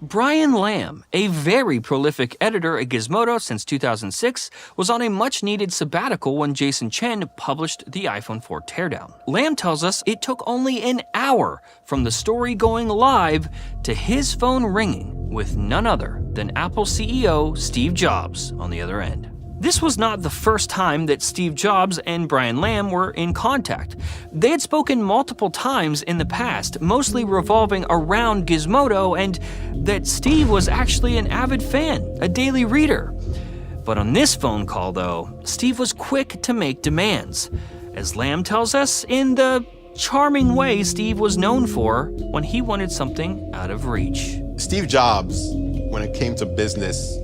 Brian Lamb, a very prolific editor at Gizmodo since 2006, was on a much-needed sabbatical when Jason Chen published the iPhone 4 teardown. Lamb tells us it took only an hour from the story going live to his phone ringing, with none other than Apple CEO Steve Jobs on the other end. This was not the first time that Steve Jobs and Brian Lamb were in contact. They had spoken multiple times in the past, mostly revolving around Gizmodo, and that Steve was actually an avid fan, a daily reader. But on this phone call, though, Steve was quick to make demands, as Lamb tells us, in the charming way Steve was known for when he wanted something out of reach. Steve Jobs, when it came to business,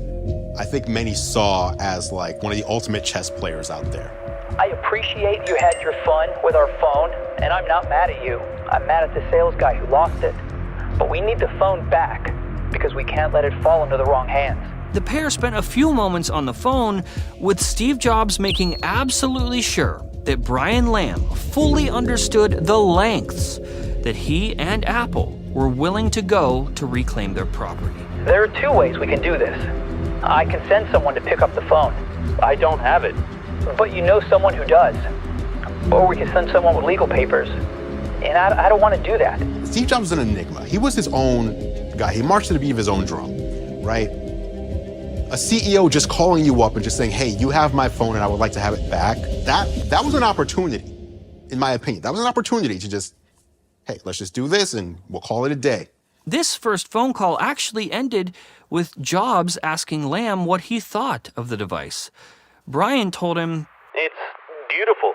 I think many saw as like one of the ultimate chess players out there. I appreciate you had your fun with our phone, and I'm not mad at you. I'm mad at the sales guy who lost it. But we need the phone back because we can't let it fall into the wrong hands. The pair spent a few moments on the phone, with Steve Jobs making absolutely sure that Brian Lamb fully understood the lengths that he and Apple were willing to go to reclaim their property. There are two ways we can do this. I can send someone to pick up the phone. I don't have it. But you know someone who does. Or we can send someone with legal papers. And I don't want to do that. Steve Jobs was an enigma. He was his own guy. He marched to the beat of his own drum, right? A CEO just calling you up and just saying, hey, you have my phone and I would like to have it back. That was an opportunity, in my opinion. That was an opportunity to just, hey, let's just do this and we'll call it a day. This first phone call actually ended with Jobs asking Lamb what he thought of the device. Brian told him, "It's beautiful."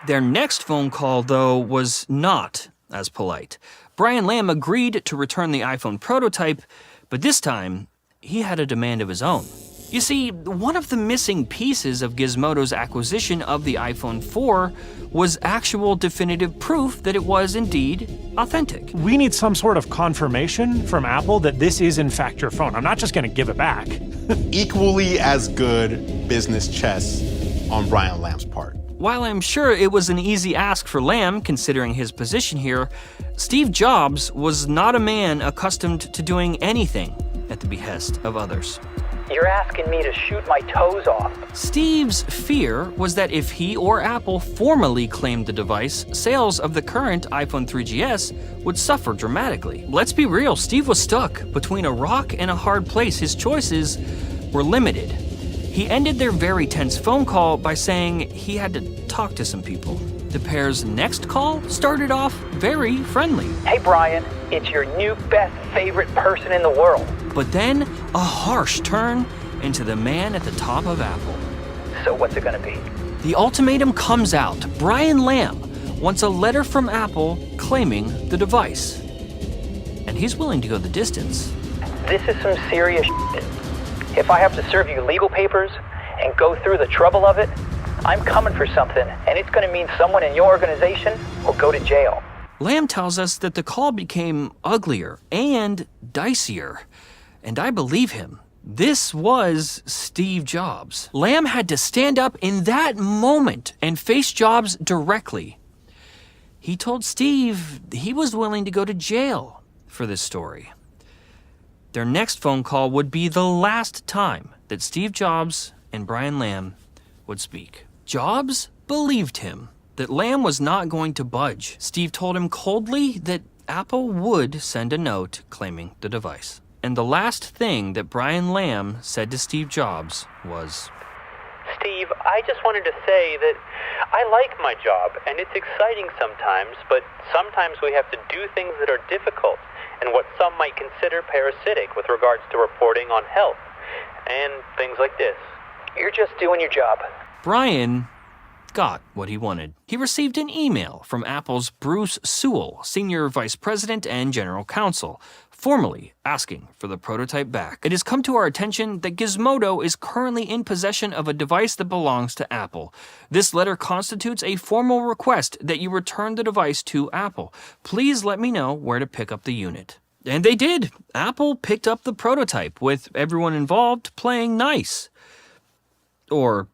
Their next phone call, though, was not as polite. Brian Lamb agreed to return the iPhone prototype, but this time, he had a demand of his own. You see, one of the missing pieces of Gizmodo's acquisition of the iPhone 4 was actual definitive proof that it was indeed authentic. We need some sort of confirmation from Apple that this is in fact your phone. I'm not just going to give it back. Equally as good business chess on Brian Lamb's part. While I'm sure it was an easy ask for Lamb, considering his position here, Steve Jobs was not a man accustomed to doing anything at the behest of others. You're asking me to shoot my toes off. Steve's fear was that if he or Apple formally claimed the device, sales of the current iPhone 3GS would suffer dramatically. Let's be real, Steve was stuck between a rock and a hard place. His choices were limited. He ended their very tense phone call by saying he had to talk to some people. The pair's next call started off very friendly. Hey Brian, it's your new best favorite person in the world. But then, a harsh turn into the man at the top of Apple. So what's it gonna be? The ultimatum comes out. Brian Lamb wants a letter from Apple claiming the device. And he's willing to go the distance. This is some serious shit. If I have to serve you legal papers and go through the trouble of it, I'm coming for something, and it's gonna mean someone in your organization will go to jail. Lamb tells us that the call became uglier and dicier. And I believe him. This was Steve Jobs. Lamb had to stand up in that moment and face Jobs directly. He told Steve he was willing to go to jail for this story. Their next phone call would be the last time that Steve Jobs and Brian Lamb would speak. Jobs believed him that Lamb was not going to budge. Steve told him coldly that Apple would send a note claiming the device. And the last thing that Brian Lamb said to Steve Jobs was, Steve, I just wanted to say that I like my job, and it's exciting sometimes, but sometimes we have to do things that are difficult and what some might consider parasitic with regards to reporting on health and things like this. You're just doing your job. Brian got what he wanted. He received an email from Apple's Bruce Sewell, Senior Vice President and General Counsel, formally asking for the prototype back. It has come to our attention that Gizmodo is currently in possession of a device that belongs to Apple. This letter constitutes a formal request that you return the device to Apple. Please let me know where to pick up the unit. And they did. Apple picked up the prototype, with everyone involved playing nice. Or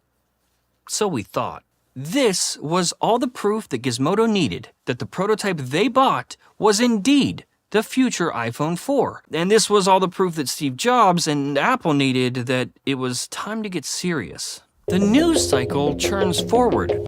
so we thought. This was all the proof that Gizmodo needed that the prototype they bought was indeed the future iPhone 4. And this was all the proof that Steve Jobs and Apple needed that it was time to get serious. The news cycle churns forward.